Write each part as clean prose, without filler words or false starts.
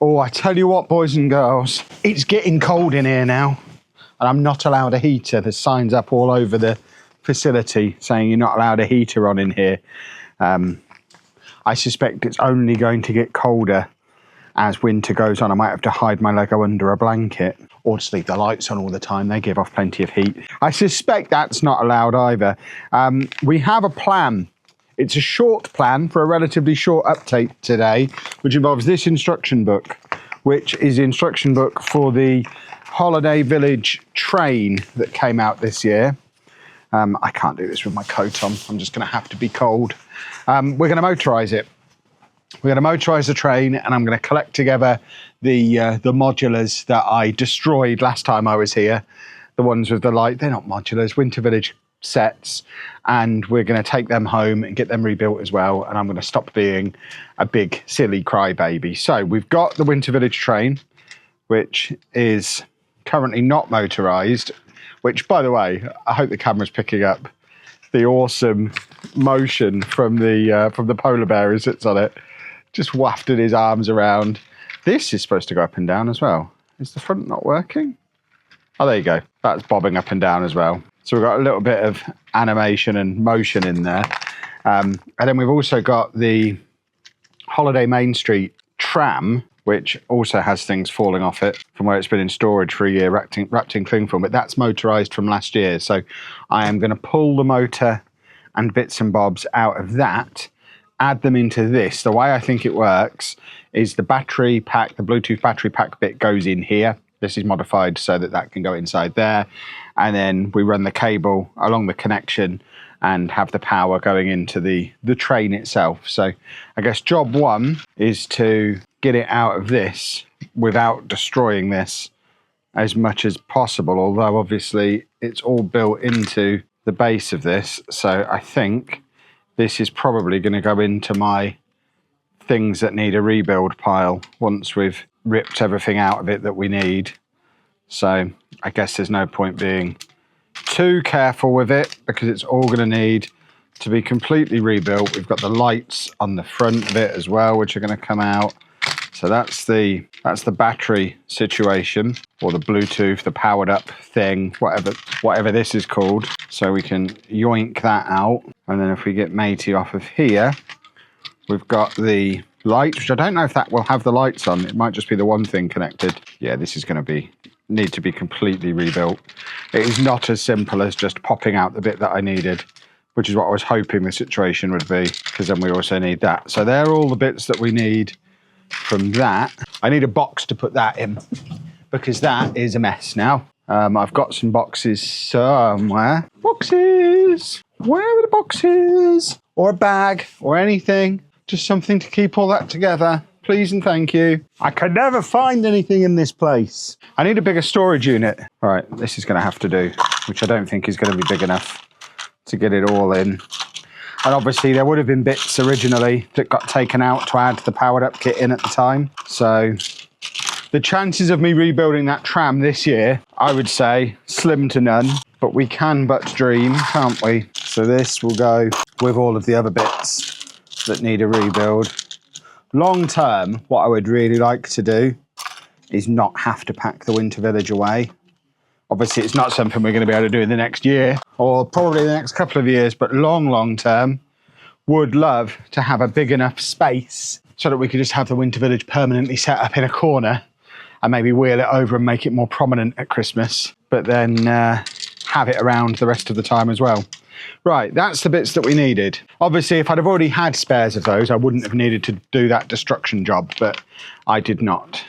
Oh, I tell you what, boys and girls, it's getting cold in here now, and I'm not allowed a heater. There's signs up all over the facility saying you're not allowed a heater on in here. I suspect it's only going to get colder as winter goes on. I might have to hide my Lego under a blanket or just leave the lights on all the time. They give off plenty of heat. I suspect that's not allowed either. We have a plan. It's a short plan for a relatively short update today, which involves this instruction book, which is the instruction book for the Holiday Village train that came out this year. I can't do this with my coat on. I'm just going to have to be cold. We're going to motorise it. We're going to motorise the train, and I'm going to collect together the modulars that I destroyed last time I was here. The ones with the light, they're not modulars, Winter Village sets, and we're going to take them home and get them rebuilt as well, and I'm going to stop being a big silly crybaby. So we've got the Winter Village train, which is currently not motorised, which, by the way, I hope the camera's picking up the awesome motion from the polar bear who sits on it, just wafted his arms around. This is supposed to go up and down as well. Is the front not working? Oh, there you go. That's bobbing up and down as well. So we've got a little bit of animation and motion in there. And then we've also got the Holiday Main Street tram, which also has things falling off it from where it's been in storage for a year, wrapped in cling film, but that's motorised from last year. So I am going to pull the motor and bits and bobs out of that, add them into this. The way I think it works is the battery pack, the Bluetooth battery pack bit goes in here. This is modified so that that can go inside there. And then we run the cable along the connection and have the power going into the train itself. So I guess job one is to get it out of this without destroying this as much as possible, although obviously it's all built into the base of this. So I think this is probably going to go into my things that need a rebuild pile once we've ripped everything out of it that we need. So I guess there's no point being too careful with it because it's all going to need to be completely rebuilt. We've got the lights on the front of it as well, which are going to come out. So that's the battery situation, or the Bluetooth, the powered up thing, whatever this is called. So we can yoink that out. And then if we get matey off of here, we've got the light, which I don't know if that will have the lights on. It might just be the one thing connected. Yeah, this is going to need to be completely rebuilt. It is not as simple as just popping out the bit that I needed, which is what I was hoping the situation would be, because then we also need that. So they're all the bits that we need from that. I need a box to put that in because that is a mess now. I've got some boxes somewhere. Boxes! Where are the boxes? Or a bag or anything. Just something to keep all that together. Please and thank you. I can never find anything in this place. I need a bigger storage unit. All right, this is going to have to do, which I don't think is going to be big enough to get it all in. And obviously there would have been bits originally that got taken out to add the powered up kit in at the time. So the chances of me rebuilding that tram this year, I would say slim to none, but we can but dream, can't we? So this will go with all of the other bits that need a rebuild. Long term, what I would really like to do is not have to pack the Winter Village away. Obviously, it's not something we're going to be able to do in the next year or probably the next couple of years, but long term, would love to have a big enough space so that we could just have the Winter Village permanently set up in a corner and maybe wheel it over and make it more prominent at Christmas, but then have it around the rest of the time as well. Right, that's the bits that we needed. Obviously, if I'd have already had spares of those, I wouldn't have needed to do that destruction job, but I did not.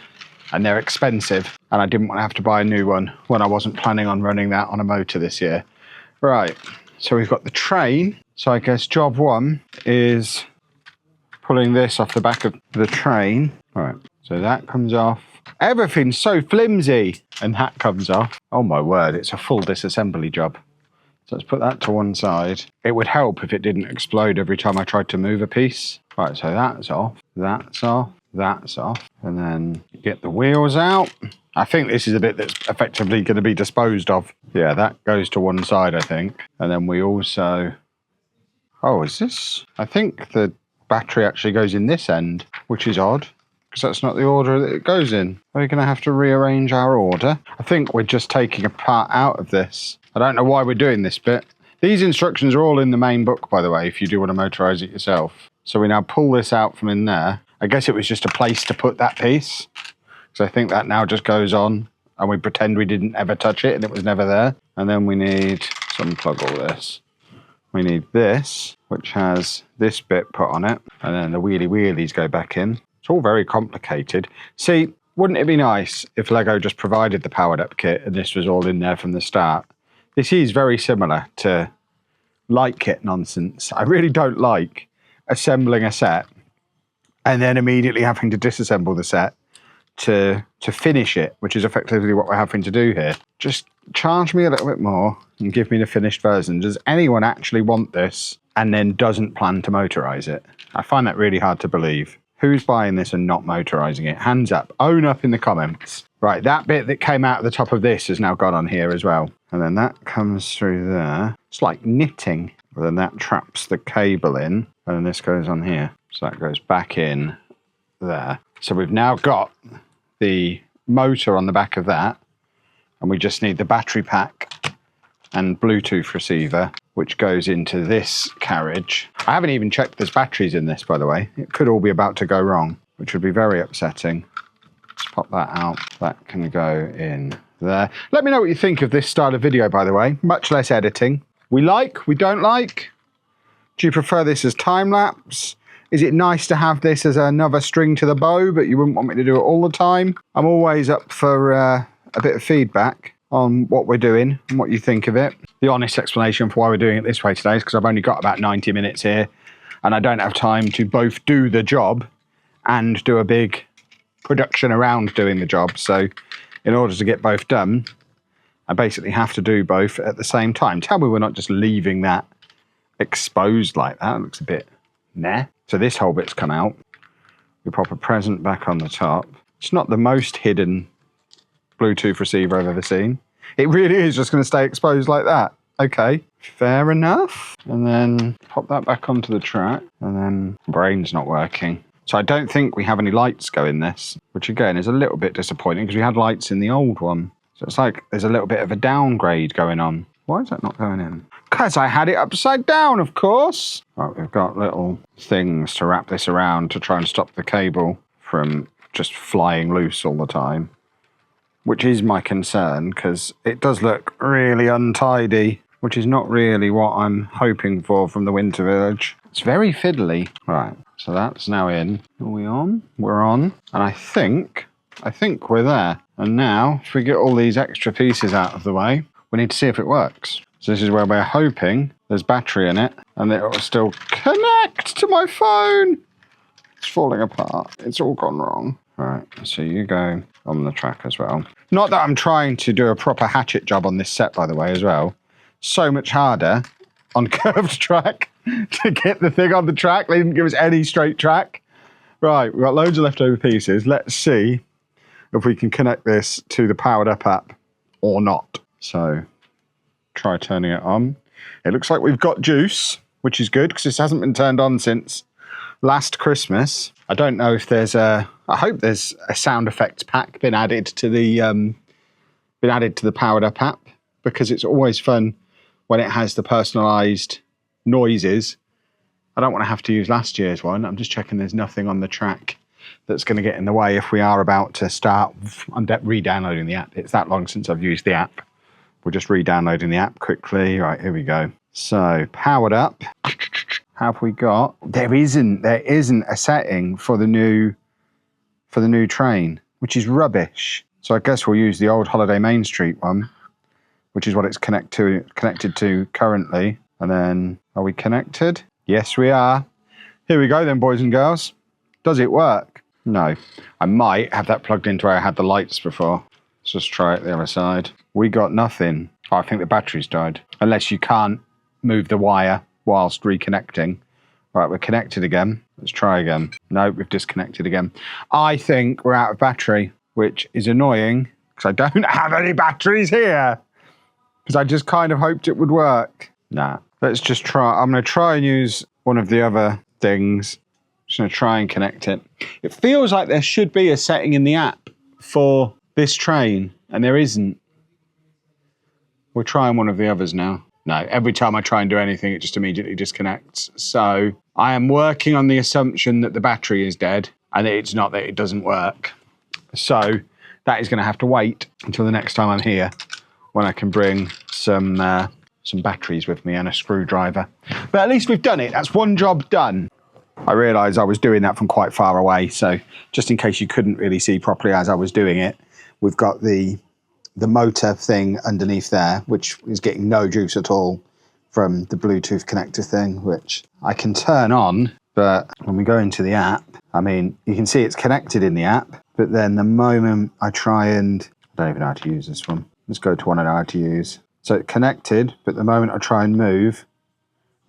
And they're expensive, and I didn't want to have to buy a new one when I wasn't planning on running that on a motor this year. Right, so we've got the train. So I guess job one is pulling this off the back of the train. All right, so that comes off. Everything's so flimsy, and that comes off. Oh my word, it's a full disassembly job. So let's put that to one side. It would help if it didn't explode every time I tried to move a piece. Right, so that's off, that's off. That's off, and then get the wheels out. I think this is a bit that's effectively going to be disposed of. Yeah, that goes to one side, I think. And then we also... Oh, is this? I think the battery actually goes in this end, which is odd, because that's not the order that it goes in. We're going to have to rearrange our order. I think we're just taking a part out of this. I don't know why we're doing this bit. These instructions are all in the main book, by the way, if you do want to motorise it yourself. So we now pull this out from in there. I guess it was just a place to put that piece. So I think that now just goes on and we pretend we didn't ever touch it and it was never there. And then we need to unplug all this. We need this, which has this bit put on it. And then the wheelies go back in. It's all very complicated. See, wouldn't it be nice if Lego just provided the powered up kit and this was all in there from the start? This is very similar to light kit nonsense. I really don't like assembling a set and then immediately having to disassemble the set to finish it, which is effectively what we're having to do here. Just charge me a little bit more and give me the finished version. Does anyone actually want this and then doesn't plan to motorise it? I find that really hard to believe. Who's buying this and not motorising it? Hands up. Own up in the comments. Right, that bit that came out of the top of this has now gone on here as well. And then that comes through there. It's like knitting. But then that traps the cable in. And then this goes on here. So that goes back in there. So we've now got the motor on the back of that. And we just need the battery pack and Bluetooth receiver, which goes into this carriage. I haven't even checked there's batteries in this, by the way. It could all be about to go wrong, which would be very upsetting. Let's pop that out. That can go in there. Let me know what you think of this style of video, by the way. Much less editing. We don't like. Do you prefer this as time-lapse? Is it nice to have this as another string to the bow, but you wouldn't want me to do it all the time? I'm always up for a bit of feedback on what we're doing and what you think of it. The honest explanation for why we're doing it this way today is because I've only got about 90 minutes here and I don't have time to both do the job and do a big production around doing the job. So in order to get both done, I basically have to do both at the same time. Tell me we're not just leaving that exposed like that. It looks a bit meh. So this whole bit's come out. We pop a present back on the top. It's not the most hidden Bluetooth receiver I've ever seen. It really is just going to stay exposed like that. Okay, fair enough. And then pop that back onto the track. And then brain's not working. So I don't think we have any lights go in this, which again is a little bit disappointing because we had lights in the old one. So it's like there's a little bit of a downgrade going on. Why is that not going in? Because I had it upside down, of course. Right, we've got little things to wrap this around to try and stop the cable from just flying loose all the time, which is my concern because it does look really untidy, which is not really what I'm hoping for from the Winter Village. It's very fiddly. Right, so that's now in. Are we on? We're on. And I think we're there. And now, if we get all these extra pieces out of the way, we need to see if it works. So this is where we're hoping there's battery in it and it will still connect to my phone. It's falling apart. It's all gone wrong. All right, so you go on the track as well. Not that I'm trying to do a proper hatchet job on this set, by the way, as well. So much harder on curved track to get the thing on the track. They didn't give us any straight track. Right, we've got loads of leftover pieces. Let's see if we can connect this to the powered up app or not. So try turning it on. It looks like we've got juice, which is good because this hasn't been turned on since last Christmas. I don't know if there's I hope there's a sound effects pack been added to the powered up app, because it's always fun when it has the personalised noises. I don't want to have to use last year's one. I'm just checking there's nothing on the track that's going to get in the way if we are about to start re-downloading the app. It's that long since I've used the app. We're just re-downloading the app quickly. Right, here we go. So powered up. Have we got? There isn't a setting for the new train, which is rubbish. So I guess we'll use the old Holiday Main Street one, which is what it's connected to currently. And then, are we connected? Yes, we are. Here we go then, boys and girls. Does it work? No. I might have that plugged into where I had the lights before. Let's just try it the other side. We got nothing. Oh, I think the battery's died. Unless you can't move the wire whilst reconnecting. Right, we're connected again. Let's try again. No, we've disconnected again. I think we're out of battery, which is annoying because I don't have any batteries here. Because I just kind of hoped it would work. Nah, let's just try. I'm going to try and use one of the other things. Just going to try and connect it. It feels like there should be a setting in the app for this train, and there isn't. We're trying one of the others now. No, every time I try and do anything, it just immediately disconnects. So I am working on the assumption that the battery is dead, and it's not, that it doesn't work. So that is going to have to wait until the next time I'm here, when I can bring some batteries with me and a screwdriver. But at least we've done it. That's one job done. I realised I was doing that from quite far away, so just in case you couldn't really see properly as I was doing it, we've got the motor thing underneath there, which is getting no juice at all from the Bluetooth connector thing, which I can turn on. But when we go into the app, I mean, you can see it's connected in the app, but then the moment I try and, I don't even know how to use this one. Let's go to one I know how to use. So it's connected, but the moment I try and move,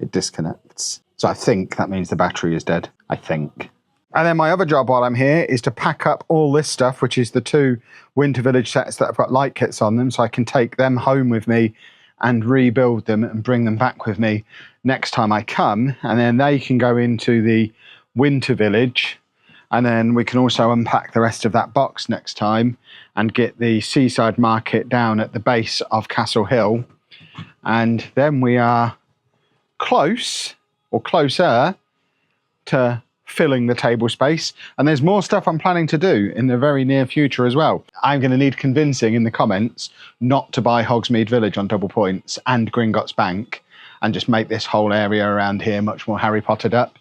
it disconnects. So I think that means the battery is dead, I think. And then my other job while I'm here is to pack up all this stuff, which is the 2 Winter Village sets that have got light kits on them, so I can take them home with me and rebuild them and bring them back with me next time I come. And then they can go into the Winter Village. And then we can also unpack the rest of that box next time and get the seaside market down at the base of Castle Hill. And then we are close, or closer, to filling the table space. And there's more stuff I'm planning to do in the very near future as well. I'm going to need convincing in the comments not to buy Hogsmeade Village on double points and Gringotts Bank, and just make this whole area around here much more Harry Pottered up.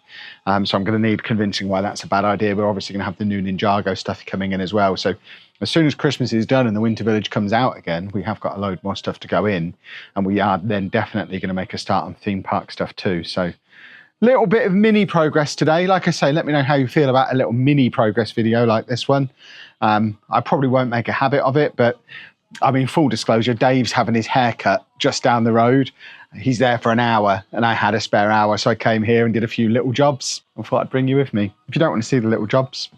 So I'm going to need convincing why that's a bad idea. We're obviously going to have the new Ninjago stuff coming in as well. So as soon as Christmas is done and the Winter Village comes out again, we have got a load more stuff to go in. And we are then definitely going to make a start on theme park stuff too. So little bit of mini progress today. Like I say, let me know how you feel about a little mini progress video like this one. I probably won't make a habit of it, but I mean, full disclosure, Dave's having his hair cut just down the road. He's there for an hour and I had a spare hour, so I came here and did a few little jobs. I thought I'd bring you with me. If you don't want to see the little jobs,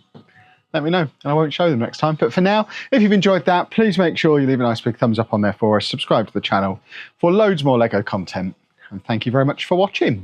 let me know and I won't show them next time. But for now, if you've enjoyed that, please make sure you leave a nice big thumbs up on there for us. Subscribe to the channel for loads more Lego content. And thank you very much for watching.